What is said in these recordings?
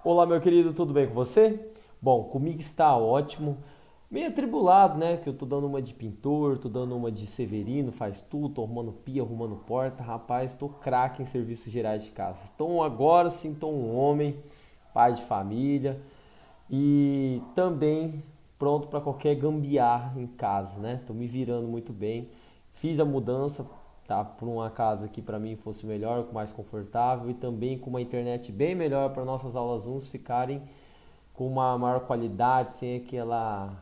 Olá, meu querido, tudo bem com você? Bom, comigo está ótimo. Meio atribulado, né? Que eu tô dando uma de pintor, tô dando uma de Severino, faz tudo, tô arrumando pia, arrumando porta. Rapaz, tô craque em serviços gerais de casa. Então agora sim tô um homem, pai de família e também pronto para qualquer gambiarra em casa, né? Tô me virando muito bem. Fiz a mudança, tá, para uma casa que para mim fosse melhor, mais confortável e também com uma internet bem melhor para nossas aulas Zooms ficarem com uma maior qualidade, sem aquela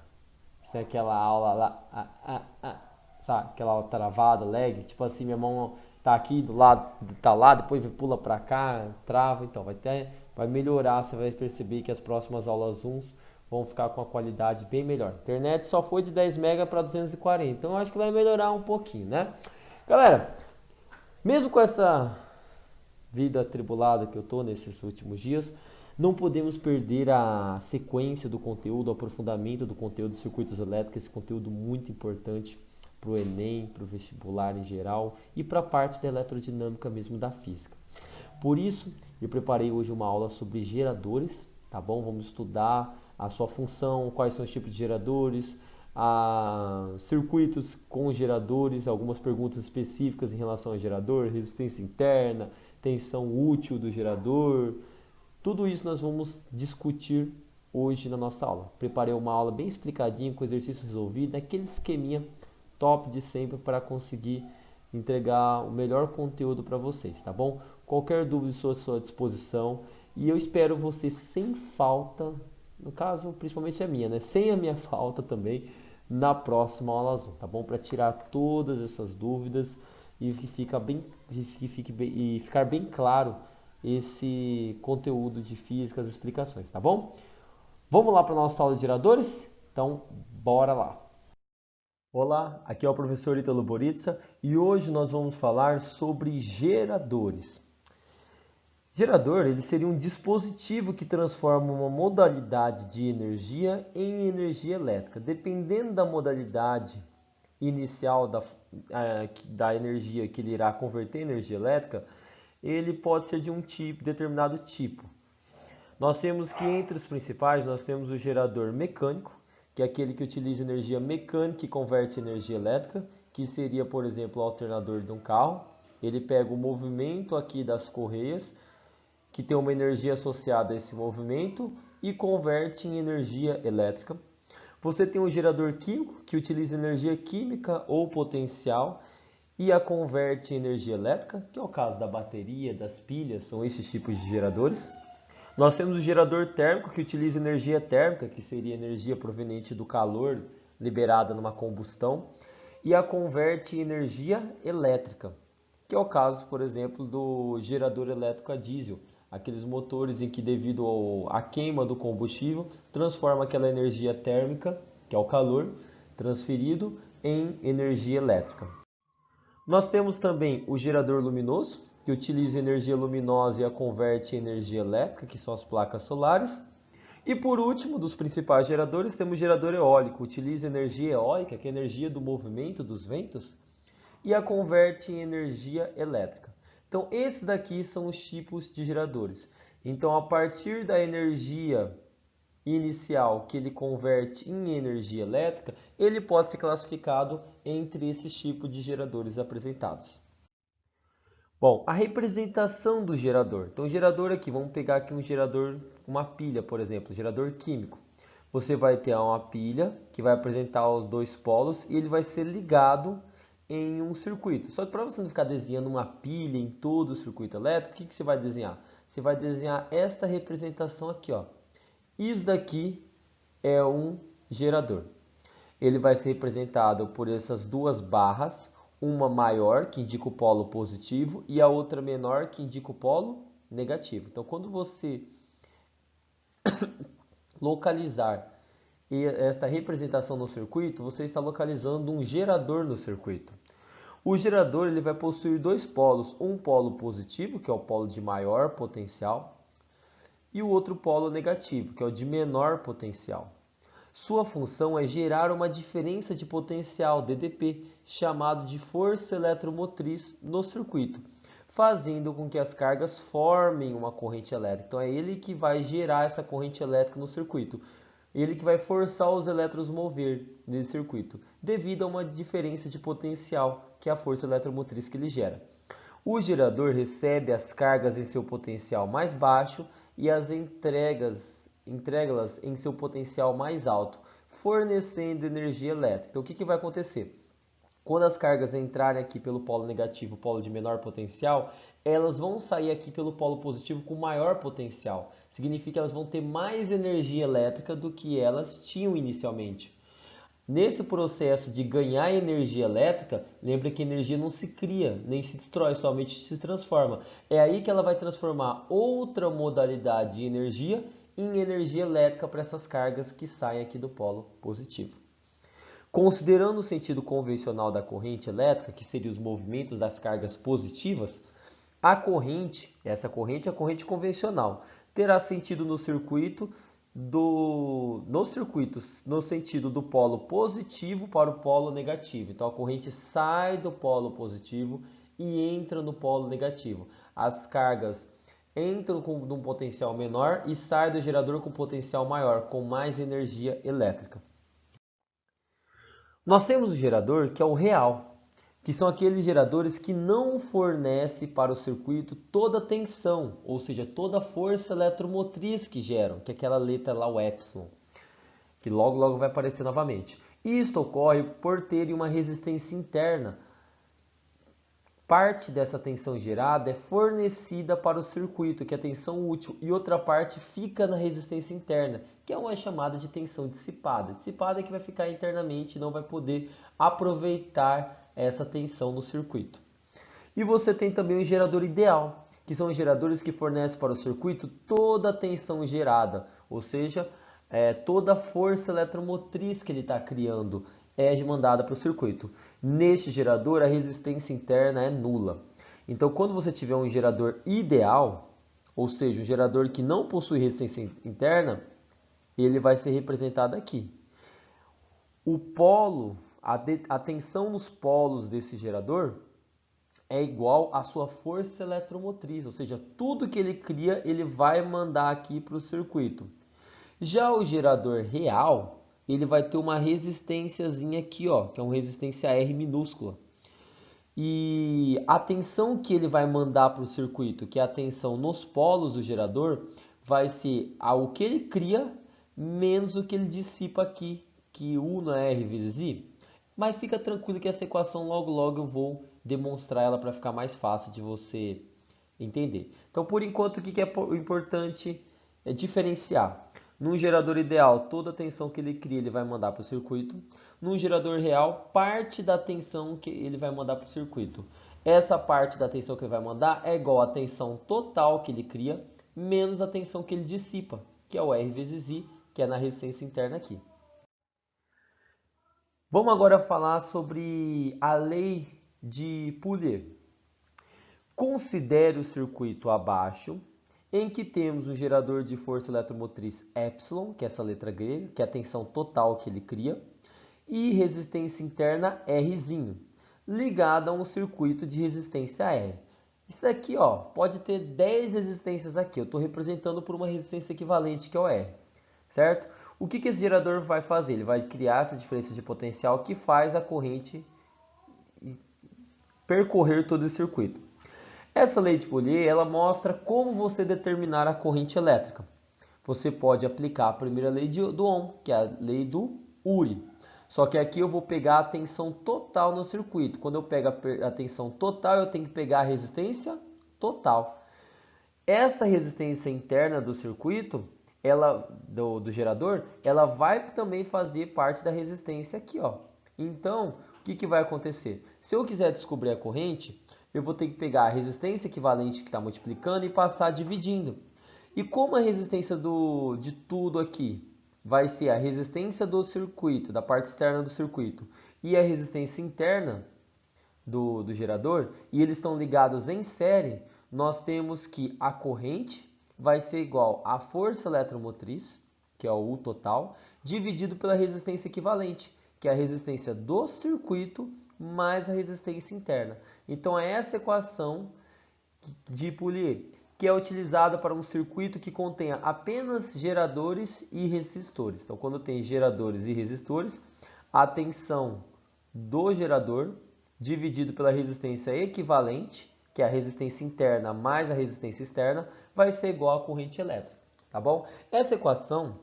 aula lá, sabe, aquela aula travada, lag, tipo assim, minha mão tá aqui do lado, tá lá, depois pula pra cá, trava, então vai melhorar, você vai perceber que as próximas aulas Zooms vão ficar com a qualidade bem melhor. A internet só foi de 10 MB para 240, então eu acho que vai melhorar um pouquinho, né? Galera, mesmo com essa vida atribulada que eu tô nesses últimos dias, não podemos perder a sequência do conteúdo, o aprofundamento do conteúdo de circuitos elétricos, esse conteúdo muito importante para o Enem, para o vestibular em geral e para a parte da eletrodinâmica mesmo da física. Por isso, eu preparei hoje uma aula sobre geradores, tá bom? Vamos estudar a sua função, quais são os tipos de geradores, circuitos com geradores, algumas perguntas específicas em relação ao gerador, resistência interna, tensão útil do gerador. Tudo isso nós vamos discutir hoje na nossa aula. Preparei uma aula bem explicadinha, com exercício resolvido, aquele esqueminha top de sempre para conseguir entregar o melhor conteúdo para vocês, tá bom? Qualquer dúvida estou à sua disposição e eu espero você sem falta, no caso, principalmente a minha, né? Sem a minha falta também na próxima aula azul, tá bom? Para tirar todas essas dúvidas e que e ficar bem claro esse conteúdo de física, as explicações, tá bom? Vamos lá para a nossa aula de geradores? Então, bora lá! Olá, aqui é o professor Ítalo Boritsa e hoje nós vamos falar sobre geradores. Gerador, ele seria um dispositivo que transforma uma modalidade de energia em energia elétrica. Dependendo da modalidade inicial da energia que ele irá converter em energia elétrica, ele pode ser de um tipo, determinado tipo. Nós temos que entre os principais, nós temos o gerador mecânico, que é aquele que utiliza energia mecânica e converte em energia elétrica, que seria, por exemplo, o alternador de um carro. Ele pega o movimento aqui das correias, que tem uma energia associada a esse movimento, e converte em energia elétrica. Você tem o gerador químico, que utiliza energia química ou potencial e a converte em energia elétrica, que é o caso da bateria, das pilhas, são esses tipos de geradores. Nós temos o gerador térmico, que utiliza energia térmica, que seria energia proveniente do calor liberada numa combustão, e a converte em energia elétrica, que é o caso, por exemplo, do gerador elétrico a diesel, aqueles motores em que, devido à queima do combustível, transforma aquela energia térmica, que é o calor, transferido em energia elétrica. Nós temos também o gerador luminoso, que utiliza energia luminosa e a converte em energia elétrica, que são as placas solares. E por último, dos principais geradores, temos o gerador eólico, utiliza energia eólica, que é a energia do movimento dos ventos, e a converte em energia elétrica. Então, esses daqui são os tipos de geradores. Então, a partir da energia inicial que ele converte em energia elétrica, ele pode ser classificado entre esses tipos de geradores apresentados. Bom, a representação do gerador. Então, o gerador aqui, vamos pegar aqui um gerador, uma pilha, por exemplo, gerador químico. Você vai ter uma pilha que vai apresentar os dois polos e ele vai ser ligado em um circuito. Só que para você não ficar desenhando uma pilha em todo o circuito elétrico, o que você vai desenhar? Você vai desenhar esta representação aqui, ó. Isso daqui é um gerador. Ele vai ser representado por essas duas barras, uma maior que indica o polo positivo e a outra menor que indica o polo negativo. Então, quando você localizar esta representação no circuito, você está localizando um gerador no circuito. O gerador ele vai possuir dois polos, um polo positivo, que é o polo de maior potencial, e o outro polo negativo, que é o de menor potencial. Sua função é gerar uma diferença de potencial, DDP, chamado de força eletromotriz no circuito, fazendo com que as cargas formem uma corrente elétrica. Então é ele que vai gerar essa corrente elétrica no circuito. Ele que vai forçar os elétrons a mover nesse circuito, devido a uma diferença de potencial, que é a força eletromotriz que ele gera. O gerador recebe as cargas em seu potencial mais baixo e as entrega-las em seu potencial mais alto, fornecendo energia elétrica. Então o que vai acontecer? Quando as cargas entrarem aqui pelo polo negativo, polo de menor potencial, elas vão sair aqui pelo polo positivo com maior potencial. Significa que elas vão ter mais energia elétrica do que elas tinham inicialmente. Nesse processo de ganhar energia elétrica, lembra que a energia não se cria, nem se destrói, somente se transforma. É aí que ela vai transformar outra modalidade de energia em energia elétrica para essas cargas que saem aqui do polo positivo. Considerando o sentido convencional da corrente elétrica, que seriam os movimentos das cargas positivas, a corrente, essa corrente é a corrente convencional, terá sentido no circuito no sentido do polo positivo para o polo negativo. Então a corrente sai do polo positivo e entra no polo negativo. As cargas entram com um potencial menor e saem do gerador com potencial maior, com mais energia elétrica. Nós temos o gerador que é o real, que são aqueles geradores que não fornecem para o circuito toda a tensão, ou seja, toda a força eletromotriz que geram, que é aquela letra lá, o epsilon, que logo vai aparecer novamente. Isto ocorre por terem uma resistência interna. Parte dessa tensão gerada é fornecida para o circuito, que é a tensão útil, e outra parte fica na resistência interna, que é uma chamada de tensão dissipada. Dissipada é que vai ficar internamente e não vai poder aproveitar essa tensão no circuito. E você tem também o gerador ideal, que são os geradores que fornecem para o circuito toda a tensão gerada, ou seja, toda a força eletromotriz que ele está criando é mandada para o circuito. Neste gerador, a resistência interna é nula. Então, quando você tiver um gerador ideal, ou seja, um gerador que não possui resistência interna, ele vai ser representado aqui. O polo, a tensão nos polos desse gerador é igual à sua força eletromotriz, ou seja, tudo que ele cria, ele vai mandar aqui para o circuito. Já o gerador real, ele vai ter uma resistênciazinha aqui, ó, que é uma resistência R minúscula. E a tensão que ele vai mandar para o circuito, que é a tensão nos polos do gerador, vai ser o que ele cria menos o que ele dissipa aqui, que U não é R vezes I. Mas fica tranquilo que essa equação logo eu vou demonstrar ela para ficar mais fácil de você entender. Então, por enquanto, o que é importante é diferenciar. Num gerador ideal, toda a tensão que ele cria, ele vai mandar para o circuito. Num gerador real, parte da tensão que ele vai mandar para o circuito. Essa parte da tensão que ele vai mandar é igual à tensão total que ele cria, menos a tensão que ele dissipa, que é o R vezes I, que é na resistência interna aqui. Vamos agora falar sobre a lei de Pouliot. Considere o circuito abaixo, em que temos um gerador de força eletromotriz epsilon, que é essa letra grega, que é a tensão total que ele cria, e resistência interna Rzinho, ligada a um circuito de resistência R. Isso aqui, ó, pode ter 10 resistências aqui, eu estou representando por uma resistência equivalente, que é o R, certo? O que esse gerador vai fazer? Ele vai criar essa diferença de potencial que faz a corrente percorrer todo esse circuito. Essa lei de Pouliot, ela mostra como você determinar a corrente elétrica. Você pode aplicar a primeira lei do Ohm, que é a lei do Uri. Só que aqui eu vou pegar a tensão total no circuito. Quando eu pego a tensão total, eu tenho que pegar a resistência total. Essa resistência interna do circuito, do gerador, ela vai também fazer parte da resistência aqui, ó. Então, o que vai acontecer? Se eu quiser descobrir a corrente, eu vou ter que pegar a resistência equivalente que está multiplicando e passar dividindo. E como a resistência de tudo aqui vai ser a resistência do circuito, da parte externa do circuito, e a resistência interna do gerador, e eles estão ligados em série, nós temos que a corrente vai ser igual à força eletromotriz, que é o U total, dividido pela resistência equivalente, que é a resistência do circuito mais a resistência interna. Então, é essa equação de polier, que é utilizada para um circuito que contenha apenas geradores e resistores. Então, quando tem geradores e resistores, a tensão do gerador dividido pela resistência equivalente, que é a resistência interna mais a resistência externa, vai ser igual à corrente elétrica, tá bom? Essa equação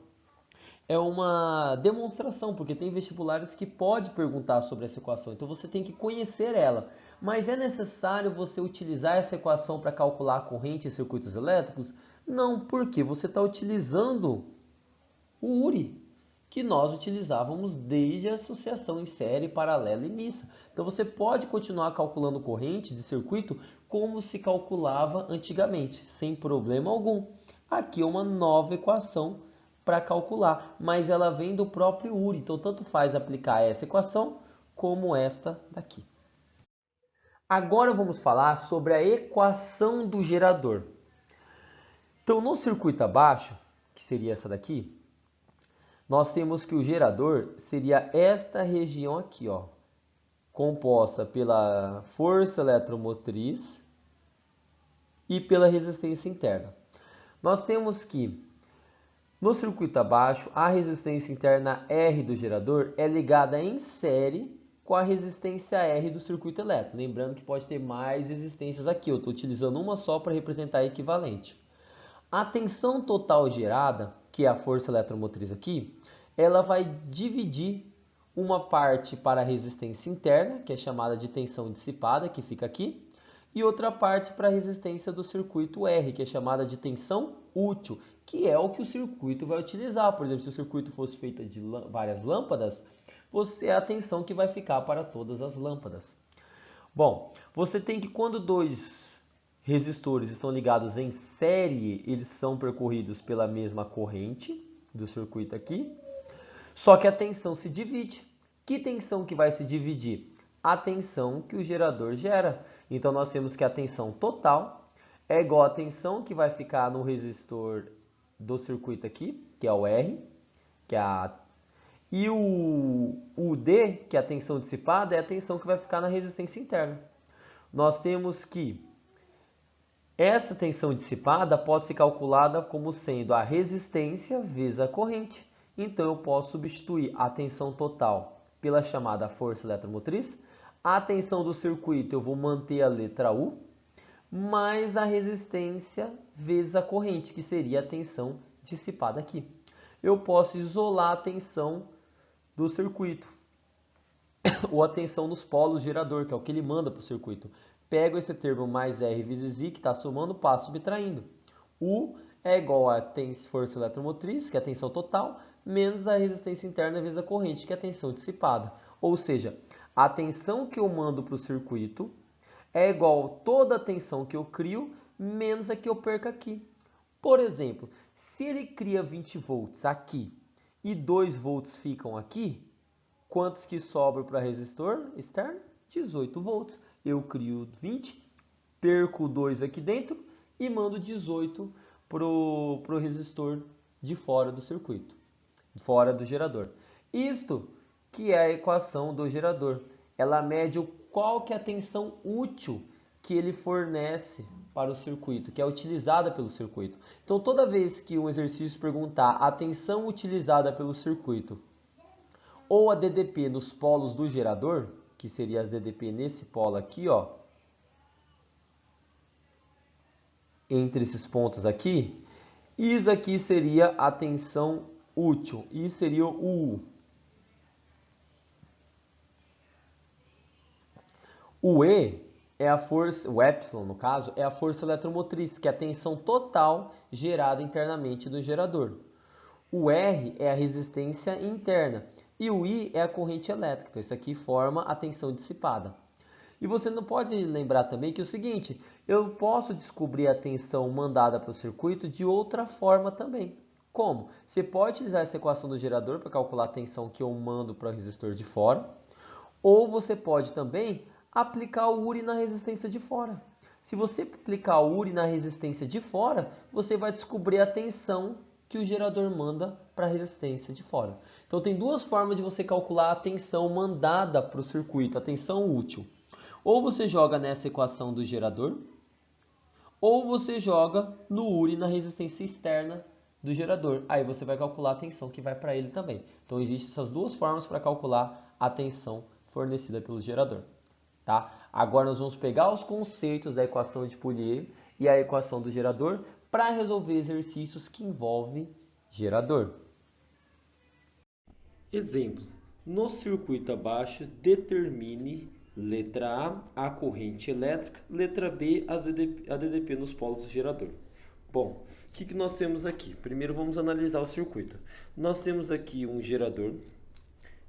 é uma demonstração, porque tem vestibulares que pode perguntar sobre essa equação, então você tem que conhecer ela. Mas é necessário você utilizar essa equação para calcular a corrente em circuitos elétricos? Não, porque você está utilizando o URI, que nós utilizávamos desde a associação em série, paralela e mista. Então você pode continuar calculando corrente de circuito como se calculava antigamente, sem problema algum. Aqui é uma nova equação para calcular, mas ela vem do próprio URI, então tanto faz aplicar essa equação como esta daqui. Agora vamos falar sobre a equação do gerador. Então no circuito abaixo, que seria essa daqui, nós temos que o gerador seria esta região aqui, ó, composta pela força eletromotriz e pela resistência interna. Nós temos que no circuito abaixo, a resistência interna R do gerador é ligada em série com a resistência R do circuito elétrico. Lembrando que pode ter mais resistências aqui, eu estou utilizando uma só para representar a equivalente. A tensão total gerada, que é a força eletromotriz aqui, ela vai dividir uma parte para a resistência interna, que é chamada de tensão dissipada, que fica aqui, e outra parte para a resistência do circuito R, que é chamada de tensão útil, que é o que o circuito vai utilizar. Por exemplo, se o circuito fosse feito de várias lâmpadas, é a tensão que vai ficar para todas as lâmpadas. Bom, você tem que quando dois resistores estão ligados em série, eles são percorridos pela mesma corrente do circuito aqui, só que a tensão se divide. Que tensão que vai se dividir? A tensão que o gerador gera. Então nós temos que a tensão total é igual à tensão que vai ficar no resistor do circuito aqui, que é o R, e o D, que é a tensão dissipada, é a tensão que vai ficar na resistência interna. Nós temos que essa tensão dissipada pode ser calculada como sendo a resistência vezes a corrente. Então eu posso substituir a tensão total pela chamada força eletromotriz. A tensão do circuito eu vou manter a letra U, mais a resistência vezes a corrente, que seria a tensão dissipada aqui. Eu posso isolar a tensão do circuito, ou a tensão nos polos gerador, que é o que ele manda para o circuito. Pego esse termo mais R vezes I, que está somando, passo subtraindo. U é igual a força eletromotriz, que é a tensão total, menos a resistência interna vezes a corrente, que é a tensão dissipada. Ou seja, a tensão que eu mando para o circuito é igual a toda a tensão que eu crio, menos a que eu perco aqui. Por exemplo, se ele cria 20 volts aqui e 2 volts ficam aqui, quantos que sobram para resistor externo? 18 volts. Eu crio 20, perco 2 aqui dentro e mando 18 para o resistor de fora do circuito, fora do gerador. Isto que é a equação do gerador. Ela mede qual que é a tensão útil que ele fornece para o circuito, que é utilizada pelo circuito. Então, toda vez que um exercício perguntar a tensão utilizada pelo circuito ou a DDP nos polos do gerador, que seria a DDP nesse polo aqui, ó, entre esses pontos aqui, isso aqui seria a tensão útil, e seria o U. O E é a força, o epsilon no caso, é a força eletromotriz, que é a tensão total gerada internamente do gerador. O R é a resistência interna e o I é a corrente elétrica. Então, isso aqui forma a tensão dissipada. E você não pode lembrar também que é o seguinte, eu posso descobrir a tensão mandada para o circuito de outra forma também. Como? Você pode utilizar essa equação do gerador para calcular a tensão que eu mando para o resistor de fora, ou você pode também aplicar o URI na resistência de fora. Se você aplicar o URI na resistência de fora, você vai descobrir a tensão que o gerador manda para a resistência de fora. Então tem duas formas de você calcular a tensão mandada para o circuito, a tensão útil. Ou você joga nessa equação do gerador, ou você joga no URI na resistência externa do gerador. Aí você vai calcular a tensão que vai para ele também. Então existem essas duas formas para calcular a tensão fornecida pelo gerador. Tá? Agora nós vamos pegar os conceitos da equação de Poulier e a equação do gerador para resolver exercícios que envolvem gerador. Exemplo. No circuito abaixo, determine letra A corrente elétrica, letra B, a DDP nos polos do gerador. Bom, o que nós temos aqui? Primeiro vamos analisar o circuito. Nós temos aqui um gerador.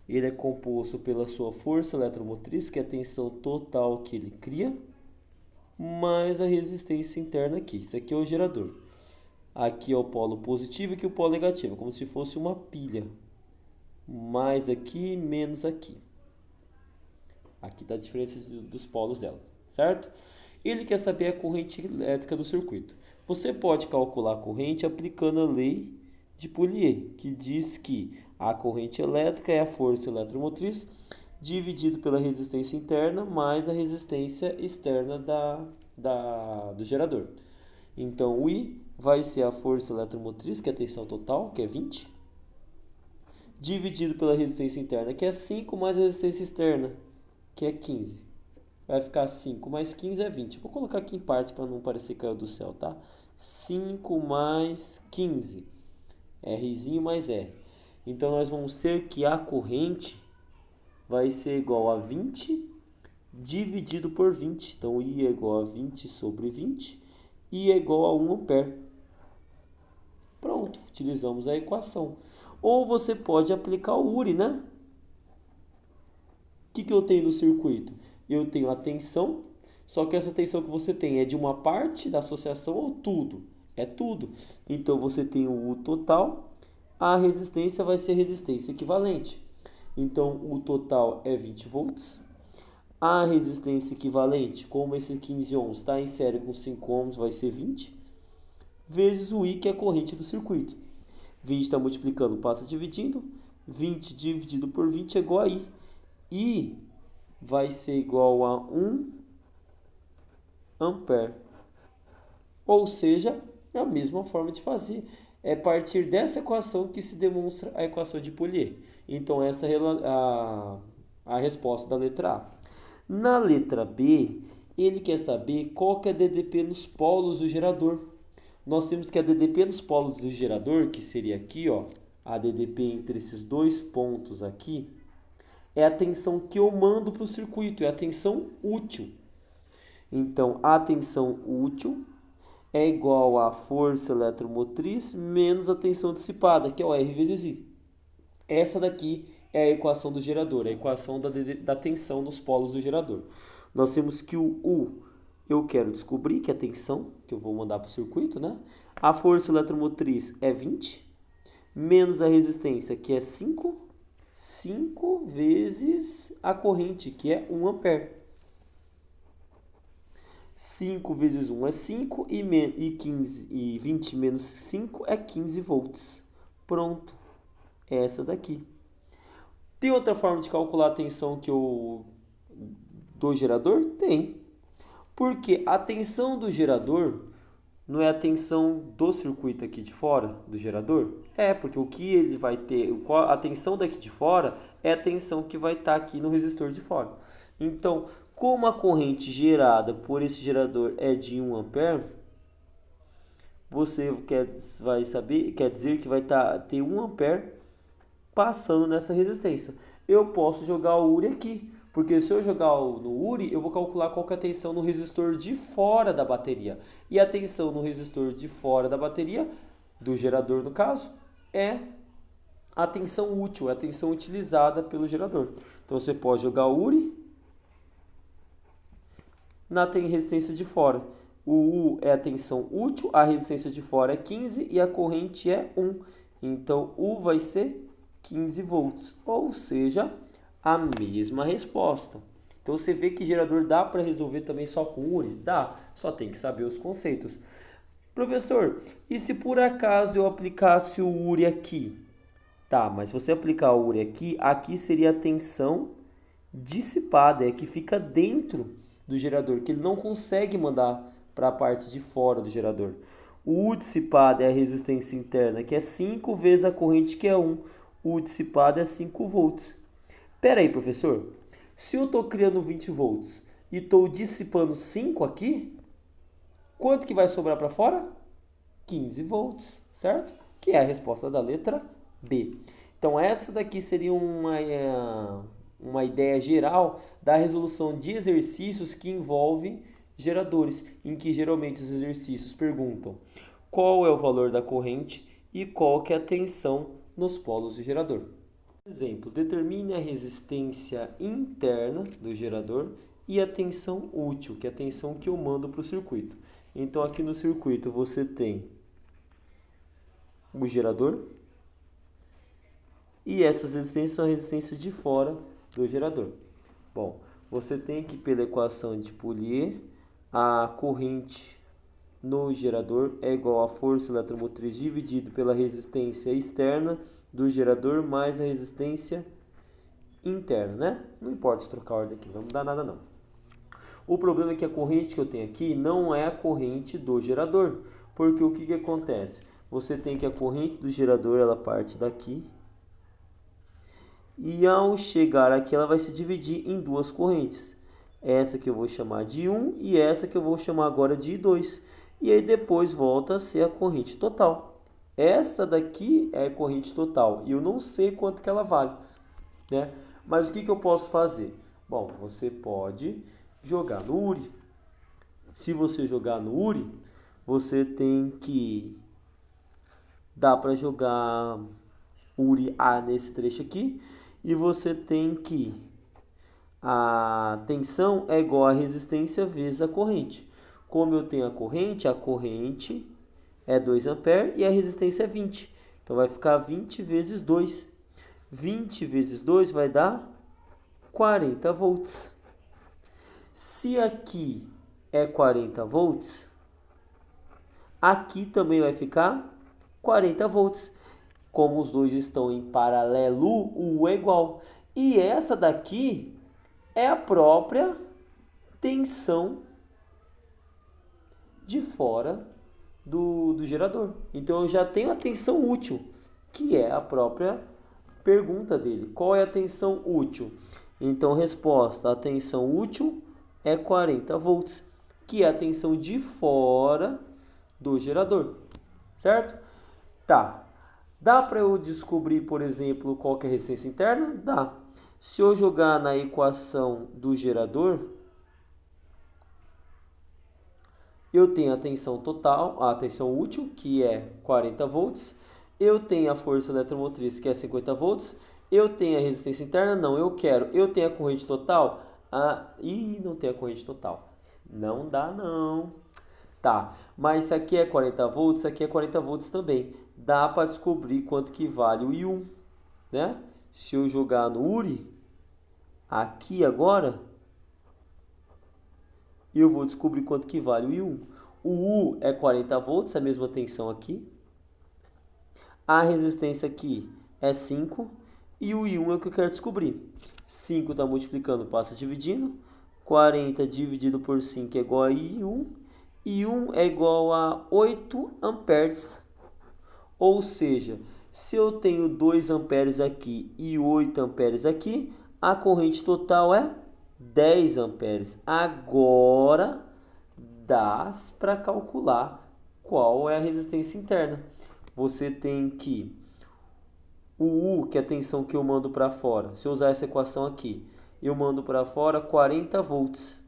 Ele é composto pela sua força eletromotriz, que é a tensão total que ele cria, mais a resistência interna aqui. Isso aqui é o gerador. Aqui é o polo positivo e aqui o polo negativo, como se fosse uma pilha. Mais aqui, menos aqui. Aqui está a diferença dos polos dela, certo? Ele quer saber a corrente elétrica do circuito. Você pode calcular a corrente aplicando a lei de Poulier, que diz que a corrente elétrica é a força eletromotriz dividido pela resistência interna mais a resistência externa do gerador. Então, o I vai ser a força eletromotriz, que é a tensão total, que é 20, dividido pela resistência interna, que é 5, mais a resistência externa, que é 15. Vai ficar 5 mais 15 é 20. Vou colocar aqui em partes para não parecer que caiu do céu, tá? 5 mais 15. Rzinho mais R. Então, nós vamos ter que a corrente vai ser igual a 20 dividido por 20. Então, I é igual a 20 sobre 20. I é igual a 1 ampere. Pronto, utilizamos a equação. Ou você pode aplicar o URI, né? O que eu tenho no circuito? Eu tenho a tensão, só que essa tensão que você tem é de uma parte da associação ou tudo? É tudo. Então, você tem o U total, a resistência vai ser resistência equivalente. Então, o total é 20 volts. A resistência equivalente, como esse 15 ohms está em série com 5 ohms, vai ser 20, vezes o I, que é a corrente do circuito. 20 está multiplicando, passa dividindo. 20 dividido por 20 é igual a I. I vai ser igual a 1 ampere. Ou seja, é a mesma forma de fazer. É a partir dessa equação que se demonstra a equação de Poulier. Então, essa é a resposta da letra A. Na letra B, ele quer saber qual que é a DDP nos polos do gerador. Nós temos que a DDP nos polos do gerador, que seria aqui, ó, a DDP entre esses dois pontos aqui, é a tensão que eu mando para o circuito, é a tensão útil. Então, a tensão útil é igual à força eletromotriz menos a tensão dissipada, que é o R vezes I. Essa daqui é a equação do gerador, a equação da tensão nos polos do gerador. Nós temos que o U eu quero descobrir, que é a tensão, que eu vou mandar para o circuito, né? A força eletromotriz é 20, menos a resistência, que é 5 vezes a corrente, que é 1 ampere. 5 vezes 1 é 5 e 20 menos 5 é 15 volts. Pronto. É essa daqui. Tem outra forma de calcular a tensão do gerador? Tem. Porque a tensão do gerador não é a tensão do circuito aqui de fora do gerador? É, porque o que ele vai ter, a tensão daqui de fora é a tensão que vai estar aqui no resistor de fora. Então, como a corrente gerada por esse gerador é de 1 ampere, você quer dizer que vai ter 1 ampere passando nessa resistência. Eu posso jogar o URI aqui, porque se eu jogar no URI, eu vou calcular qual que é a tensão no resistor de fora da bateria. E a tensão no resistor de fora da bateria, do gerador no caso, é a tensão útil, é a tensão utilizada pelo gerador. Então você pode jogar o URI na resistência de fora. O U é a tensão útil, a resistência de fora é 15 e a corrente é 1. Então, U vai ser 15 volts, ou seja, a mesma resposta. Então, você vê que gerador dá para resolver também só com URI? Dá, só tem que saber os conceitos. Professor, e se por acaso eu aplicasse o URI aqui? Tá, mas se você aplicar o URI aqui seria a tensão dissipada, é que fica dentro do gerador, que ele não consegue mandar para a parte de fora do gerador. O U dissipado é a resistência interna, que é 5 vezes a corrente, que é 1. O U dissipado é 5 volts. Pera aí, professor. Se eu estou criando 20 volts e estou dissipando 5 aqui, quanto que vai sobrar para fora? 15 volts, certo? Que é a resposta da letra B. Então, essa daqui seria uma ideia geral da resolução de exercícios que envolvem geradores, em que geralmente os exercícios perguntam qual é o valor da corrente e qual que é a tensão nos polos do gerador. Exemplo, determine a resistência interna do gerador e a tensão útil, que é a tensão que eu mando para o circuito. Então, aqui no circuito você tem o gerador e essas resistências são resistências de fora do gerador. Bom, você tem que, pela equação de Poulier, a corrente no gerador é igual à força eletromotriz dividido pela resistência externa do gerador mais a resistência interna, né? Não importa se trocar a ordem aqui, não vai mudar nada não. O problema é que a corrente que eu tenho aqui não é a corrente do gerador, porque o que acontece? Você tem que a corrente do gerador, ela parte daqui, e ao chegar aqui ela vai se dividir em duas correntes. Essa que eu vou chamar de 1 e essa que eu vou chamar agora de 2. E aí depois volta a ser a corrente total. Essa daqui é a corrente total e eu não sei quanto que ela vale, né? Mas o que eu posso fazer? Bom, você pode jogar no URI. Se você jogar no URI, você tem que... Dá para jogar URI A nesse trecho aqui. E você tem que a tensão é igual a resistência vezes a corrente. Como eu tenho a corrente é 2 amperes e a resistência é 20. Então vai ficar 20 vezes 2. 20 vezes 2 vai dar 40 volts. Se aqui é 40 volts, aqui também vai ficar 40 volts. Como os dois estão em paralelo, o U é igual. E essa daqui é a própria tensão de fora do gerador. Então eu já tenho a tensão útil, que é a própria pergunta dele. Qual é a tensão útil? Então, resposta, a tensão útil é 40 volts, que é a tensão de fora do gerador, certo? Tá. Dá para eu descobrir, por exemplo, qual que é a resistência interna? Dá. Se eu jogar na equação do gerador, eu tenho a tensão total, a tensão útil, que é 40 volts. Eu tenho a força eletromotriz, que é 50 volts. Eu tenho a resistência interna? Não, eu quero. Eu tenho a corrente total? Não tem a corrente total. Não dá, não. Tá, mas isso aqui é 40 volts, isso aqui é 40 volts também. Dá para descobrir quanto que vale o I1, né? Se eu jogar no URI, aqui agora, eu vou descobrir quanto que vale o I1. O U é 40 volts, a mesma tensão aqui. A resistência aqui é 5 e o I1 é o que eu quero descobrir. 5 está multiplicando, passa dividindo. 40 dividido por 5 é igual a I1. I1 é igual a 8 amperes. Ou seja, se eu tenho 2 amperes aqui e 8 amperes aqui, a corrente total é 10 amperes. Agora, dá para calcular qual é a resistência interna. Você tem que... O U, que é a tensão que eu mando para fora, se eu usar essa equação aqui, eu mando para fora 40 volts.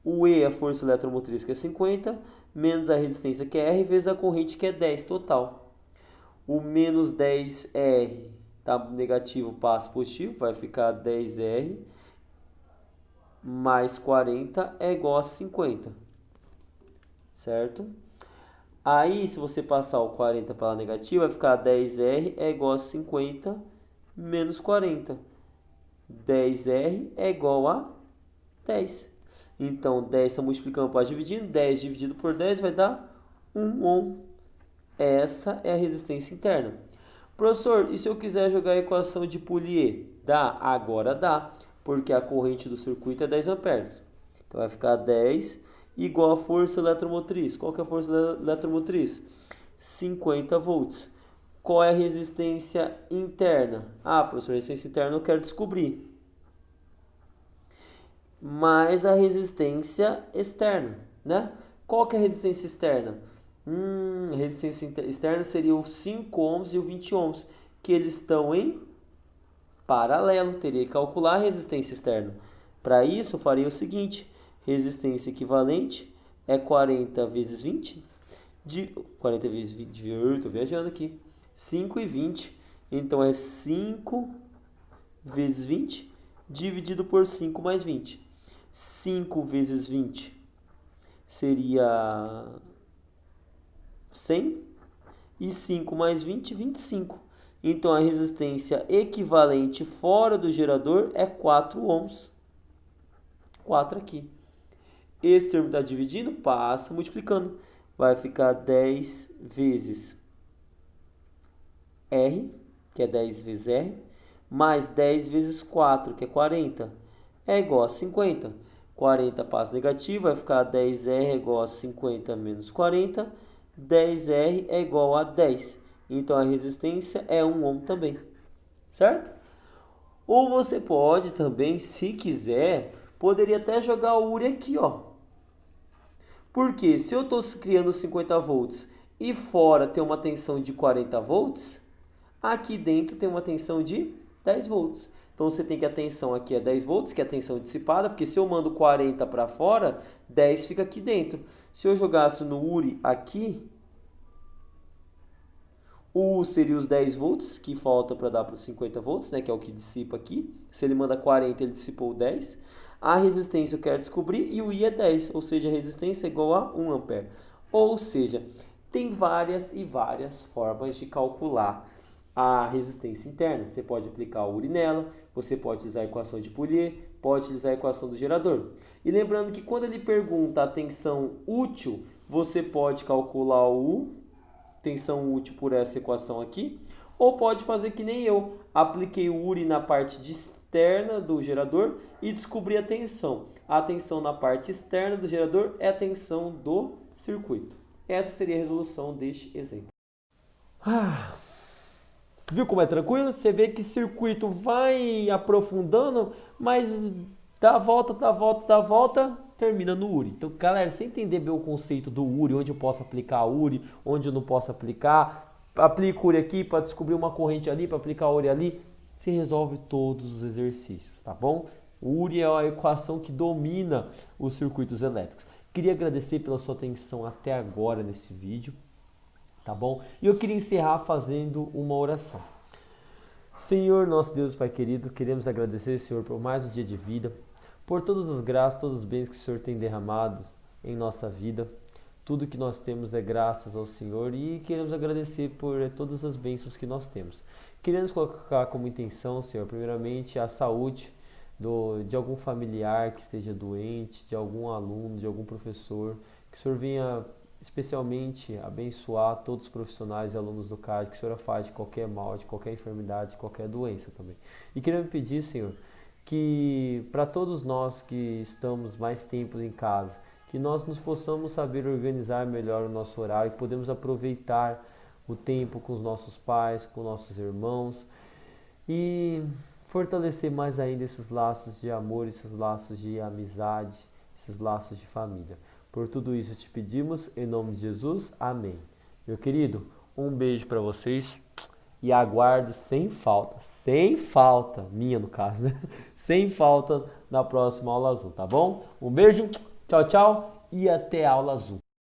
O E é a força eletromotriz, que é 50, menos a resistência, que é R, vezes a corrente, que é 10 total. O menos 10R, tá negativo, passa positivo, vai ficar 10R, mais 40 é igual a 50, certo? Aí, se você passar o 40 para lá negativo, vai ficar 10R é igual a 50 menos 40. 10R é igual a 10. Então, 10 está multiplicando para dividindo. 10 dividido por 10 vai dar 1 ohm. Essa é a resistência interna. Professor, e se eu quiser jogar a equação de Poulier? Dá? Agora dá, porque a corrente do circuito é 10 amperes. Então, vai ficar 10 igual a força eletromotriz. Qual que é a força eletromotriz? 50 volts. Qual é a resistência interna? Ah, professor, a resistência interna eu quero descobrir. Mais a resistência externa, né? Qual que é a resistência externa? A resistência externa seria o 5 ohms e o 20 ohms, que eles estão em paralelo. Teria que calcular a resistência externa. Para isso, eu faria o seguinte: resistência equivalente é 40 vezes 20, 40 vezes 20, estou viajando aqui, 5 e 20. Então, é 5 vezes 20 dividido por 5 mais 20. 5 vezes 20 seria 100. E 5 mais 20, 25. Então, a resistência equivalente fora do gerador é 4 ohms. 4 aqui. Esse termo está dividindo, passa multiplicando. Vai ficar 10 vezes R, que é 10 vezes R, mais 10 vezes 4, que é 40, é igual a 50. 40 passa negativo, vai ficar 10R é igual a 50 menos 40. 10R é igual a 10. Então, a resistência é 1 ohm também. Certo? Ou você pode também, se quiser, poderia até jogar o URI aqui, ó. Porque se eu estou criando 50 volts e fora tem uma tensão de 40 volts, aqui dentro tem uma tensão de 10 volts. Então, você tem que a tensão aqui é 10 volts, que é a tensão dissipada, porque se eu mando 40 para fora, 10 fica aqui dentro. Se eu jogasse no URI aqui, o U seria os 10 volts, que falta para dar para os 50 volts, né, que é o que dissipa aqui. Se ele manda 40, ele dissipou 10. A resistência eu quero descobrir e o I é 10, ou seja, a resistência é igual a 1 ampere. Ou seja, tem várias e várias formas de calcular a resistência interna. Você pode aplicar o URI nela, você pode utilizar a equação de Poulier, pode utilizar a equação do gerador. E lembrando que quando ele pergunta a tensão útil, você pode calcular o tensão útil por essa equação aqui, ou pode fazer que nem eu, apliquei o URI na parte externa do gerador e descobri a tensão. A tensão na parte externa do gerador é a tensão do circuito. Essa seria a resolução deste exemplo. Viu como é tranquilo? Você vê que circuito vai aprofundando, mas dá volta, termina no URI. Então, galera, você entender bem o conceito do URI, onde eu posso aplicar URI, onde eu não posso aplicar, aplica o URI aqui para descobrir uma corrente ali, para aplicar o URI ali, você resolve todos os exercícios, tá bom? O URI é a equação que domina os circuitos elétricos. Queria agradecer pela sua atenção até agora nesse vídeo, tá bom? E eu queria encerrar fazendo uma oração. Senhor, nosso Deus Pai querido, queremos agradecer, Senhor, por mais um dia de vida, por todas as graças, todos os bens que o Senhor tem derramados em nossa vida. Tudo que nós temos é graças ao Senhor e queremos agradecer por todas as bênçãos que nós temos. Queremos colocar como intenção, Senhor, primeiramente a saúde de algum familiar que esteja doente, de algum aluno, de algum professor, que o Senhor venha especialmente abençoar todos os profissionais e alunos do CAD, que o Senhor afaste de qualquer mal, de qualquer enfermidade, de qualquer doença também. E queremos pedir, Senhor, que para todos nós que estamos mais tempo em casa, que nós nos possamos saber organizar melhor o nosso horário, que podemos aproveitar o tempo com os nossos pais, com nossos irmãos e fortalecer mais ainda esses laços de amor, esses laços de amizade, esses laços de família. Por tudo isso te pedimos, em nome de Jesus, amém. Meu querido, um beijo para vocês e aguardo sem falta, minha no caso, né? Sem falta na próxima aula azul, tá bom? Um beijo, tchau, tchau e até a aula azul.